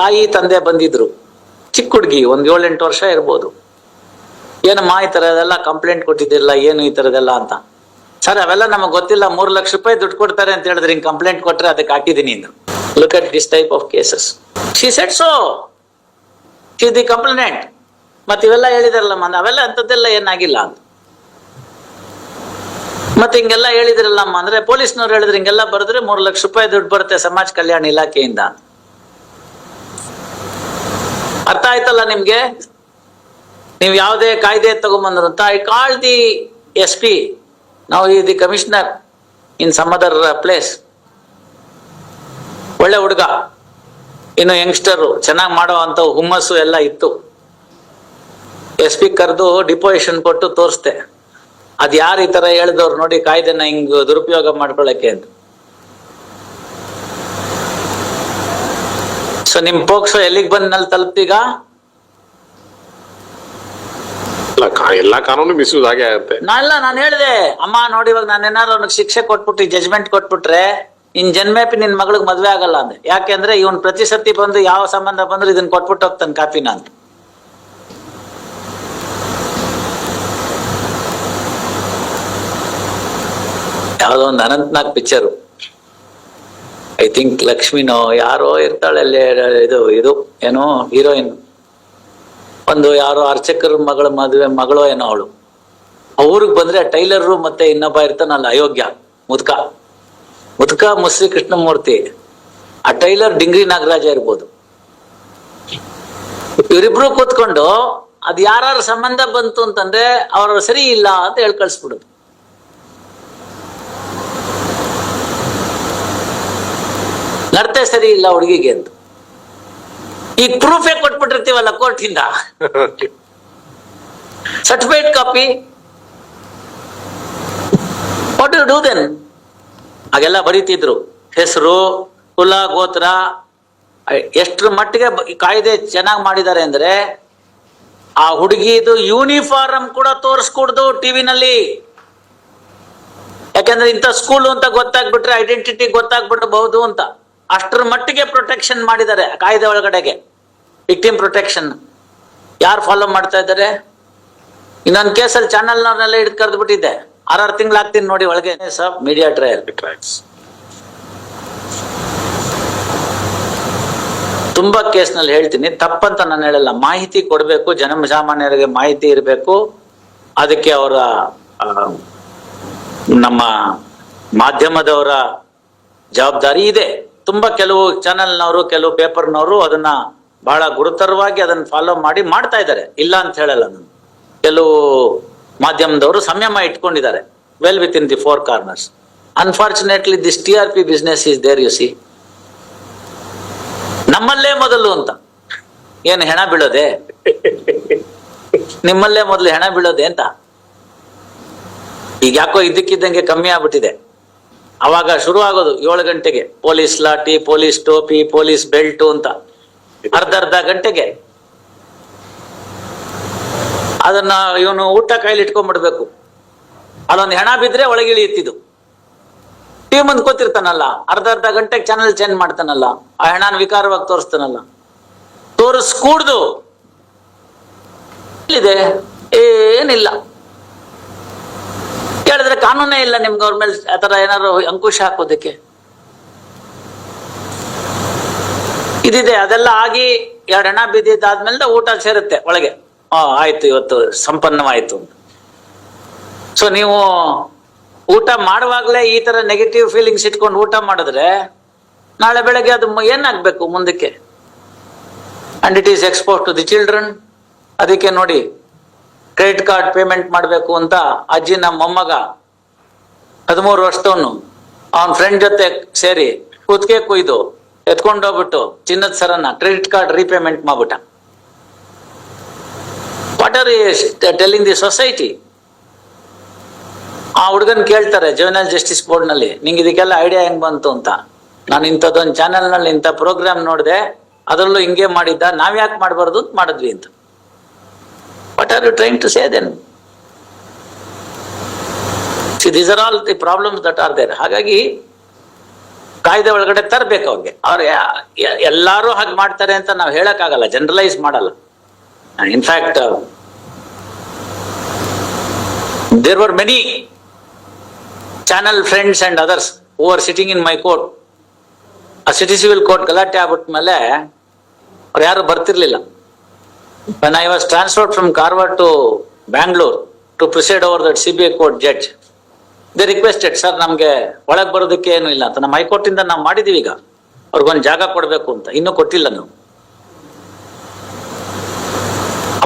ತಾಯಿ ತಂದೆ ಬಂದಿದ್ರು, ಚಿಕ್ಕ ಹುಡುಗಿ, ಒಂದ್ 7-8 ವರ್ಷ ಇರ್ಬೋದು. ಏನಮ್ಮ ಈ ತರದೆಲ್ಲ ಕಂಪ್ಲೇಂಟ್ ಕೊಟ್ಟಿದ್ದಿಲ್ಲ, ಏನು ಈ ತರದೆಲ್ಲ ಅಂತ. ಸರ್ ಅವೆಲ್ಲ ನಮಗ್ ಗೊತ್ತಿಲ್ಲ, 3 ಲಕ್ಷ ರೂಪಾಯಿ ದುಡ್ಡು ಕೊಡ್ತಾರೆ ಅಂತ ಹೇಳಿದ್ರೆ ಹಿಂಗ್ ಕಂಪ್ಲೇಂಟ್ ಕೊಟ್ರೆ ಅದಕ್ಕೆ ಹಾಕಿದೀನಿ ಇಂದು. Look at this type of cases. She said so, she the complaint. ಮತ್ತೆ ಇವೆಲ್ಲ ಹೇಳಿದಾರಲ್ಲ ಅವೆಲ್ಲ ಅಂತದ್ದೆಲ್ಲ ಏನಾಗಿಲ್ಲ ಅಂತ. ಮತ್ತೆ ಹಿಂಗೆಲ್ಲ ಹೇಳಿದ್ರಲ್ಲಮ್ಮ ಅಂದ್ರೆ ಪೊಲೀಸ್ನವ್ರು ಹೇಳಿದ್ರೆ ಹಿಂಗೆಲ್ಲ ಬರೆದ್ರೆ 3 ಲಕ್ಷ ರೂಪಾಯಿ ದುಡ್ಡು ಬರುತ್ತೆ ಸಮಾಜ ಕಲ್ಯಾಣ ಇಲಾಖೆಯಿಂದ. ಅರ್ಥ ಆಯ್ತಲ್ಲ ನಿಮ್ಗೆ? ನೀವು ಯಾವುದೇ ಕಾಯ್ದೆ ತಗೊಂಬಂದ್ರು ಅಂತ. ಐ ಕಾಲ್ ದಿ SP, ನಾವು the commissioner in some other place. ಒಳ್ಳೆ ಹುಡುಗ, ಇನ್ನು ಯಂಗ್ಸ್ಟರ್, ಚೆನ್ನಾಗಿ ಮಾಡೋ ಅಂತ ಹುಮ್ಮಸ್ಸು ಎಲ್ಲ ಇತ್ತು. SP ಕರೆದು ಡಿಪೋಸಿಷನ್ ಕೊಟ್ಟು ತೋರಿಸ್ದೆ, ಅದ್ ಯಾರು ಈ ತರ ಹೇಳಿದವ್ರು ನೋಡಿ ಕಾಯ್ದೆನ ಹಿಂಗ್ ದುರುಪಯೋಗ ಮಾಡ್ಕೊಳಕ್ಕೆ ಅಂತ. ಸೊ ನಿಮ್ ಪೋಕ್ಸೋ ಎಲ್ಲಿಗೆ ಬಂದ್ನಲ್ಲಿ ತಲುಪ್ತೀಗ? ಎಲ್ಲಾ ಕಾನೂನು ಮಿಸ್ಯೂಸ್ ಆಗೇ ಆಗುತ್ತೆ. ನಾನು ಹೇಳಿದೆ, ಅಮ್ಮ ನೋಡಿ ಇವಾಗ ನಾನು ಏನಾದ್ರು ಅವ್ನಿಗೆ ಶಿಕ್ಷೆ ಕೊಟ್ಬಿಟ್ಟು ಜಜ್ಮೆಂಟ್ ಕೊಟ್ಬಿಟ್ರೆ ನಿನ್ ಜನ್ಮೇಪಿ ನಿನ್ ಮಗಳಿಗೆ ಮದ್ವೆ ಆಗಲ್ಲ ಅಂದೆ. ಯಾಕೆಂದ್ರೆ ಇವನ್ ಪ್ರತಿ ಸತಿ ಬಂದು ಯಾವ ಸಂಬಂಧ ಬಂದ್ರು ಇದನ್ನ ಕೊಟ್ಬಿಟ್ಟು ಹೋಗ್ತಾನೆ ಕಾಪಿನ ಅಂತ. ಯಾವ್ದೋ ಒಂದು ಅನಂತ್ನಾಗ್ ಪಿಕ್ಚರು, ಐ ಥಿಂಕ್ ಲಕ್ಷ್ಮಿನೋ ಯಾರೋ ಇರ್ತಾಳೆ ಅಲ್ಲಿ, ಇದು ಏನೋ ಹೀರೋಯಿನ್, ಒಂದು ಯಾರೋ ಅರ್ಚಕರ ಮಗಳ ಮಗಳೋ ಏನೋ ಅವಳು. ಅವ್ರಿಗೆ ಬಂದ್ರೆ ಟೈಲರು ಮತ್ತೆ ಇನ್ನೊಬ್ಬ ಇರ್ತಾನಲ್ಲ ಅಯೋಗ್ಯ ಮುದ್ಕ ಮುಸ್ರಿ ಕೃಷ್ಣಮೂರ್ತಿ, ಆ ಟೈಲರ್ ಡಿಂಗ್ರಿ ನಾಗರಾಜ ಇರ್ಬೋದು. ಇವರಿಬ್ರು ಕೂತ್ಕೊಂಡು ಅದ್ ಯಾರು ಸಂಬಂಧ ಬಂತು ಅಂತಂದ್ರೆ ಅವ್ರ ಸರಿ ಇಲ್ಲ ಅಂತ ಹೇಳಿ ಕಳ್ಸ್ಬಿಡುದು. ನಡತೆ ಸರಿ ಇಲ್ಲ ಹುಡುಗಿಗೆ ಅಂತ. ಈಗ ಪ್ರೂಫೇ ಕೊಟ್ಬಿಟ್ಟಿರ್ತೀವಲ್ಲ ಕೋರ್ಟಿಂದ, certified copy. What you do then? ಹಾಗೆಲ್ಲ ಬರೀತಿದ್ರು, ಹೆಸರು, ಕುಲ, ಗೋತ್ರ. ಎಷ್ಟ್ರ ಮಟ್ಟಿಗೆ ಕಾಯ್ದೆ ಚೆನ್ನಾಗಿ ಮಾಡಿದ್ದಾರೆ ಅಂದ್ರೆ ಆ ಹುಡುಗಿದು ಯೂನಿಫಾರ್ಮ್ ಕೂಡ ತೋರಿಸ್ಕೊಡ್ದು ಟಿವಿನಲ್ಲಿ. ಯಾಕಂದ್ರೆ ಇಂಥ ಸ್ಕೂಲ್ ಅಂತ ಗೊತ್ತಾಗ್ಬಿಟ್ರೆ ಐಡೆಂಟಿಟಿ ಗೊತ್ತಾಗ್ಬಿಡಬಹುದು ಅಂತ. ಅಷ್ಟರ ಮಟ್ಟಿಗೆ ಪ್ರೊಟೆಕ್ಷನ್ ಮಾಡಿದ್ದಾರೆ ಕಾಯ್ದೆ ಒಳಗಡೆಗೆ. ವಿಕ್ಟಿಮ್ ಪ್ರೊಟೆಕ್ಷನ್ ಯಾರು ಫಾಲೋ ಮಾಡ್ತಾ ಇದ್ದಾರೆ? ಇನ್ನೊಂದು ಕೇಸಲ್ಲಿ ಚಾನಲ್ನವ್ರನ್ನೆಲ್ಲ ಹಿಡಿದು ಕರೆದು ಬಿಟ್ಟಿದ್ದೆ, 6 ತಿಂಗಳು ಆಗ್ತೀನಿ ನೋಡಿ ಒಳಗೆ. Media trial. ತುಂಬಾ ಕೇಸ್ನಲ್ಲಿ ಹೇಳ್ತೀನಿ, ತಪ್ಪಂತ ನಾನು ಹೇಳಲ್ಲ. ಮಾಹಿತಿ ಕೊಡ್ಬೇಕು, ಜನಸಾಮಾನ್ಯರಿಗೆ ಮಾಹಿತಿ ಇರಬೇಕು. ಅದಕ್ಕೆ ಅವರ ನಮ್ಮ ಮಾಧ್ಯಮದವರ ಜವಾಬ್ದಾರಿ ಇದೆ. ತುಂಬಾ ಕೆಲವು ಚಾನೆಲ್ನವರು, ಕೆಲವು ಪೇಪರ್ನವರು ಅದನ್ನ ಬಹಳ ಗುರುತರವಾಗಿ ಅದನ್ನ ಫಾಲೋ ಮಾಡ್ತಾ ಇದ್ದಾರೆ, ಇಲ್ಲ ಅಂತ ಹೇಳಲ್ಲ ನಾನು. ಕೆಲವು ಮಾಧ್ಯಮದವರು ಸಂಯಮ ಇಟ್ಕೊಂಡಿದ್ದಾರೆ, well with in the 4 corners. Unfortunately this TRP business is there. You see, ನಮ್ಮಲ್ಲೇ ಮೊದಲು ಅಂತ ಏನು ಹೆಣ ಬೀಳೋದೆ? ನಿಮ್ಮಲ್ಲೇ ಮೊದಲು ಹೆಣ ಬೀಳೋದೆ ಅಂತ. ಈಗ ಯಾಕೋ ಇದ್ದಕ್ಕಿದ್ದಂಗೆ ಕಮ್ಮಿ ಆಗ್ಬಿಟ್ಟಿದೆ. ಅವಾಗ ಶುರು ಆಗೋದು 7 ಗಂಟೆಗೆ ಪೊಲೀಸ್ ಲಾಠಿ, ಪೊಲೀಸ್ ಟೋಪಿ, ಪೊಲೀಸ್ ಬೆಲ್ಟು ಅಂತ. ಅರ್ಧ ಗಂಟೆಗೆ ಅದನ್ನ ಇವನು ಊಟ ಕೈಲಿ ಇಟ್ಕೊಂಡ್ಬಿಡ್ಬೇಕು. ಅಲ್ಲೊಂದು ಹೆಣ ಬಿದ್ರೆ ಒಳಗೆ ಇಳಿಯುತ್ತಿದ್ದು. ಟಿವಿ ಮುಂದೆ ಕೂತಿರ್ತಾನಲ್ಲ, ಅರ್ಧ ಗಂಟೆಗೆ ಚಾನಲ್ ಚೇಂಜ್ ಮಾಡ್ತಾನಲ್ಲ, ಆ ಹೆಣನ ವಿಕಾರವಾಗಿ ತೋರಿಸ್ತಾನಲ್ಲ. ತೋರಿಸ್ಕೂಡ್ದು ಇಲ್ಲಿದೆ, ಏನಿಲ್ಲ. ಕೇಳಿದ್ರೆ ಕಾನೂನೇ ಇಲ್ಲ ನಿಮ್ಗೆ ಅವ್ರ ಮೇಲೆ ಆತರ ಏನಾದ್ರು ಅಂಕುಶ ಹಾಕೋದಕ್ಕೆ. ಇದಿದೆ, ಅದೆಲ್ಲ ಆಗಿ 2 ಹೆಣ ಬಿದ್ದಿದ್ದಾದ್ಮೇಲೆ ಊಟ ಸೇರುತ್ತೆ ಒಳಗೆ. ಆಯ್ತು, ಇವತ್ತು ಸಂಪನ್ನವಾಯ್ತು. ಸೊ ನೀವು ಊಟ ಮಾಡುವಾಗಲೇ ಈ ತರ ನೆಗೆಟಿವ್ ಫೀಲಿಂಗ್ಸ್ ಇಟ್ಕೊಂಡು ಊಟ ಮಾಡಿದ್ರೆ ನಾಳೆ ಬೆಳಗ್ಗೆ ಅದು ಏನಾಗ್ಬೇಕು ಮುಂದಕ್ಕೆ? And it is expose to the children. ಅದಕ್ಕೆ ನೋಡಿ, ಕ್ರೆಡಿಟ್ ಕಾರ್ಡ್ ಪೇಮೆಂಟ್ ಮಾಡಬೇಕು ಅಂತ ಅಜ್ಜಿನ ಮೊಮ್ಮಗ 13 ವರ್ಷದವನು ಅವನ ಫ್ರೆಂಡ್ ಜೊತೆ ಸೇರಿ ಕುತ್ತಿಗೆ ಕುಯ್ದು ಎತ್ಕೊಂಡೋಗ್ಬಿಟ್ಟು ಚಿನ್ನದ ಸರನ್ನ ಕ್ರೆಡಿಟ್ ಕಾರ್ಡ್ ರೀಪೇಮೆಂಟ್ ಮಾಡ್ಬಿಟ್ಟ. What are telling the society? ಆ ಹುಡುಗನ್ ಕೇಳ್ತಾರೆ ಜುವೆನೈಲ್ ಜಸ್ಟಿಸ್ ಬೋರ್ಡ್ ನಲ್ಲಿ, ನಿಂಗೆ ಇದಕ್ಕೆಲ್ಲ ಐಡಿಯಾ ಹೆಂಗ್ ಬಂತು ಅಂತ. ನಾನು ಇಂಥದ್ದೊಂದು ಚಾನೆಲ್ ನಲ್ಲಿ ಇಂಥ ಪ್ರೋಗ್ರಾಮ್ ನೋಡಿದೆ, ಅದರಲ್ಲೂ ಹಿಂಗೆ ಮಾಡಿದ್ದ, ನಾವ್ ಯಾಕೆ ಮಾಡಬಾರ್ದು ಅಂತ ಮಾಡಿದ್ವಿ ಅಂತ. What are you trying to say then? See, these are all the problems that are there. ಹಾಗಾಗಿ ಕಾಯ್ದೆ ಒಳಗಡೆ ತರಬೇಕು ಅವ್ರಿಗೆ. ಅವ್ರು ಎಲ್ಲಾರು ಹಾಗೆ ಮಾಡ್ತಾರೆ ಅಂತ ನಾವು ಹೇಳಕ್ಕಾಗಲ್ಲ, ಜನರಲೈಸ್ ಮಾಡಲ್ಲ. In fact there were many channel friends and others who are sitting in my court. ಆ ಸಿಟಿ ಸಿವಿಲ್ ಕೋರ್ಟ್ ಗಲಾಟೆ ಆಗ್ಬಿಟ್ಮೇಲೆ ಅವ್ರು ಯಾರು ಬರ್ತಿರ್ಲಿಲ್ಲ. when I was transferred from Karwar to Bangalore to preside over that CBI court judge, they requested, sir ನಮ್ಗೆ ಒಳಗ್ ಬರೋದಕ್ಕೆ ಏನು ಇಲ್ಲ ಅಂತ. ನಮ್ಮ ಹೈಕೋರ್ಟ್ ಇಂದ ನಾವು ಮಾಡಿದೀವಿ, ಈಗ ಅವ್ರಿಗೊಂದು ಜಾಗ ಕೊಡ್ಬೇಕು ಅಂತ, ಇನ್ನೂ ಕೊಟ್ಟಿಲ್ಲ ನಾವು.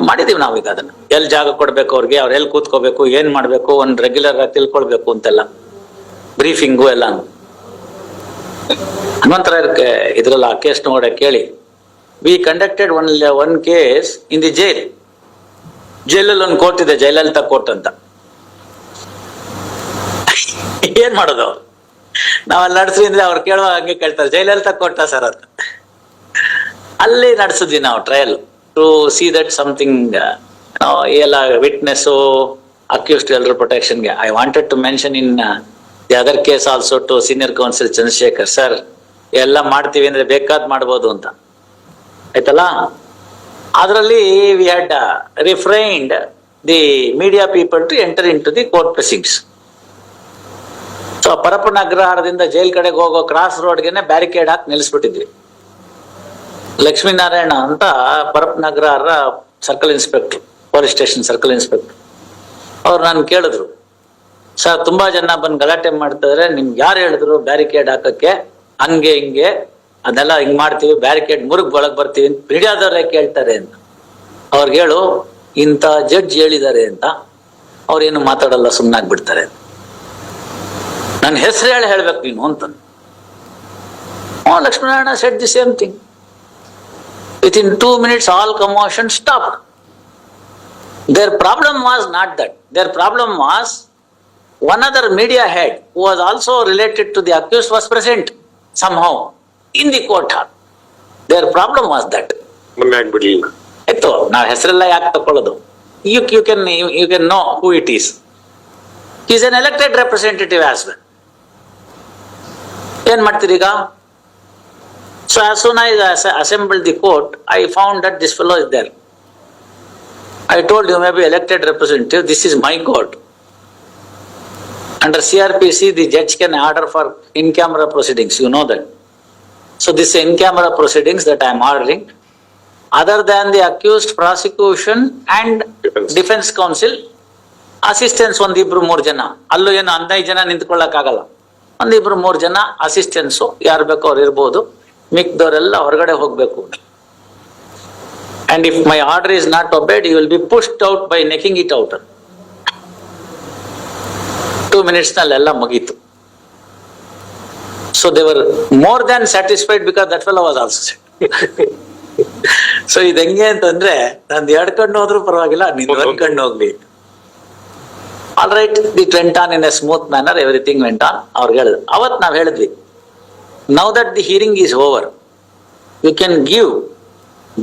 ಮಾಡಿದೀವಿ ನಾವೀಗ ಅದನ್ನ, ಎಲ್ಲಿ ಜಾಗ ಕೊಡ್ಬೇಕು ಅವ್ರಿಗೆ, ಅವ್ರು ಎಲ್ಲಿ ಕೂತ್ಕೋಬೇಕು, ಏನ್ ಮಾಡ್ಬೇಕು, ಒಂದ್ ರೆಗ್ಯುಲರ್ ಆಗಿ ತಿಳ್ಕೊಳ್ಬೇಕು ಅಂತೆಲ್ಲ, ಬ್ರೀಫಿಂಗು ಎಲ್ಲ. ಹನುಮಂತರ ಇದ್ರಲ್ಲ ಆ ಕೇಸ್ ನೋಡ ಕೇಳಿ. We conducted one case in the jail. ಜೈಲಲ್ಲಿ ಒಂದು ಕೋರ್ಟ್ ಇದೆ, ಜಯಲಲಿತಾ ಕೋರ್ಟ್ ಅಂತ. ಏನ್ ಮಾಡೋದು, ನಾವಲ್ಲಿ ನಡೆಸಿದ್ವಿ ಅಂದ್ರೆ ಅವ್ರು ಕೇಳುವಾಗ ಹಂಗೆ ಕೇಳ್ತಾರೆ, ಜಯಲಲಿತಾ ಕೋರ್ಟ ಸರ್ ಅಂತ. ಅಲ್ಲಿ ನಡೆಸಿದ್ವಿ ನಾವು trial to see that something ಎಲ್ಲ ವಿಟ್ನೆಸ್ ಅಕ್ಯೂಸ್ಡ್ ಎಲ್ಲರ ಪ್ರೊಟೆಕ್ಷನ್ಗೆ. I wanted to mention in the other case also to senior counsel Chandrashekar sir, ಎಲ್ಲ ಮಾಡ್ತೀವಿ ಅಂದ್ರೆ ಬೇಕಾದ್ ಮಾಡ್ಬೋದು ಅಂತ ಆಯ್ತಲ್ಲ. ಅದರಲ್ಲಿ we had refrained the media people to enter in to the court proceedings. So Parappana ಅಗ್ರಹಾರದಿಂದ ಜೈಲ್ ಕಡೆಗೆ ಹೋಗೋ ಕ್ರಾಸ್ ರೋಡ್ಗೆನೆ ಬ್ಯಾರಿಕೇಡ್ ಹಾಕಿ ನಿಲ್ಲಿಸ್ಬಿಟ್ಟಿದ್ವಿ. ಲಕ್ಷ್ಮೀನಾರಾಯಣ ಅಂತ Parappana Agrahara circle inspector, police station circle inspector, ಅವ್ರು ನಾನು ಕೇಳಿದ್ರು, ಸರ್ ತುಂಬಾ ಜನ ಬಂದು ಗಲಾಟೆ ಮಾಡ್ತಿದ್ರೆ ನಿಮ್ಗೆ ಯಾರು ಹೇಳಿದ್ರು ಬ್ಯಾರಿಕೇಡ್ ಹಾಕಕ್ಕೆ, ಹಂಗೆ ಹಿಂಗೆ ಅದೆಲ್ಲ ಹಿಂಗ್ ಮಾಡ್ತೀವಿ, ಬ್ಯಾರಿಕೇಡ್ ಮುರುಗ್ ಒಳಗ್ ಬರ್ತೀವಿ ಅಂತ ಮೀಡಿಯಾದವ್ರೆ ಕೇಳ್ತಾರೆ ಅಂತ. ಅವ್ರಿಗೆ ಹೇಳು, ಇಂಥ ಜಡ್ಜ್ ಹೇಳಿದ್ದಾರೆ ಅಂತ, ಅವ್ರೇನು ಮಾತಾಡಲ್ಲ, ಸುಮ್ಮನಾಗ್ಬಿಡ್ತಾರೆ. ನನ್ನ ಹೆಸರು ಹೇಳ್ಬೇಕು ನೀನು ಅಂತ. Lakshminarayana shed the same thing. Within 2 minutes all commotion stopped. Their problem was not that. Their problem was one other media head who was also related to the accused was present somehow in the court hall. Their problem was that. ಮೊನ್ನೆ ಆಗ್ಬಿಡ್ಲಿಲ್ಲ. ಆಯ್ತು, ನಾವು ಹೆಸರೆಲ್ಲ ಯಾಕೆ ತಕೊಳ್ಳೋದು? You can know who it is. He is an elected representative as well. ಏನ್ ಮಾಡ್ತೀರಿ ಈಗ? So as soon as I assembled the court, I found that this fellow is there. I told you, maybe elected representative, this is my court. Under CRPC, the judge can order for in-camera proceedings, you know that. So this in-camera proceedings that I am ordering, other than the accused, prosecution and defense counsel, assistants ಒಂದಿಬ್ರು 3 ಜನ, ಅಲ್ಲೂ ಏನು 15 ಜನ ನಿಂತ್ಕೊಳ್ಳಕ್ಕಾಗಲ್ಲ, ಒಂದಿಬ್ರು 3 ಜನ assistance ಯಾರು ಬೇಕೋ ಅವ್ರು ಇರ್ಬೋದು, ಮಿಕ್ದವರೆಲ್ಲ ಹೊರಗಡೆ ಹೋಗ್ಬೇಕು. And if my order is not obeyed, you will be pushed out by necking it out. 2 minutes ನಲ್ಲೆಲ್ಲ ಮುಗೀತು. So they were more than satisfied because that fellow was also set. So ಇದು ಹೆಂಗೆ ಅಂತಂದ್ರೆ, ನಂದು 2 ಕಣ್ಣು ಹೋದ್ರೂ ಪರವಾಗಿಲ್ಲ, ನಿಂದು 1 ಕಣ್ಣು ಹೋಗ್ಲಿ. All right, it went on in a smooth manner, everything went on. ಅವ್ರಿಗೆ ಹೇಳಿದ್ರು, ಅವತ್ತು ನಾವು ಹೇಳಿದ್ವಿ, now that the hearing is over, you can give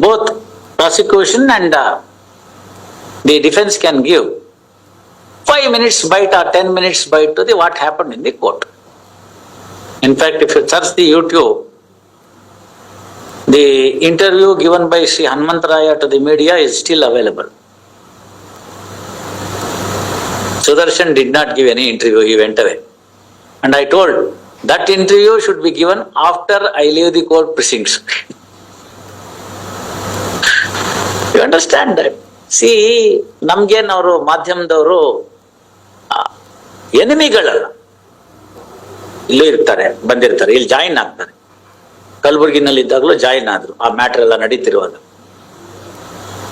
both prosecution and the defense can give 5 minutes bite or 10 minutes bite to the what happened in the court. In fact, if you search the YouTube, the interview given by Sri Hanumantaraya to the media is still available. Sudarshan did not give any interview, he went away. And I told, that interview should be given after I leave the court precincts. You understand that? See, ನಮ್ಗೇನವರು ಮಾಧ್ಯಮದವರು ಎನಿಮಿಗಳಲ್ಲ. ಇಲ್ಲೂ ಇರ್ತಾರೆ, ಬಂದಿರ್ತಾರೆ, ಇಲ್ಲಿ join ಆಗ್ತಾರೆ. ಕಲಬುರ್ಗಿನಲ್ಲಿ ಇದ್ದಾಗಲೂ join ಆದ್ರು, ಆ matter ಎಲ್ಲ ನಡೀತಿರುವಾಗ.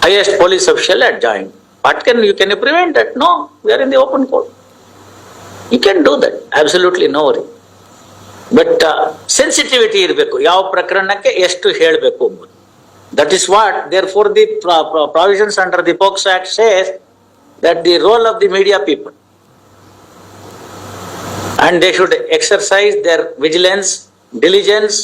Highest police official at join. You can prevent that? No, we are in the open court. You can do that, absolutely no worry. But sensitivity ಇರಬೇಕು, ಯಾವ ಪ್ರಕರಣಕ್ಕೆ ಎಷ್ಟು ಹೇಳಬೇಕು ಎಂಬುದು. That is what, therefore the provisions under the POCSO Act says that the role of the media people, and they should exercise their vigilance, diligence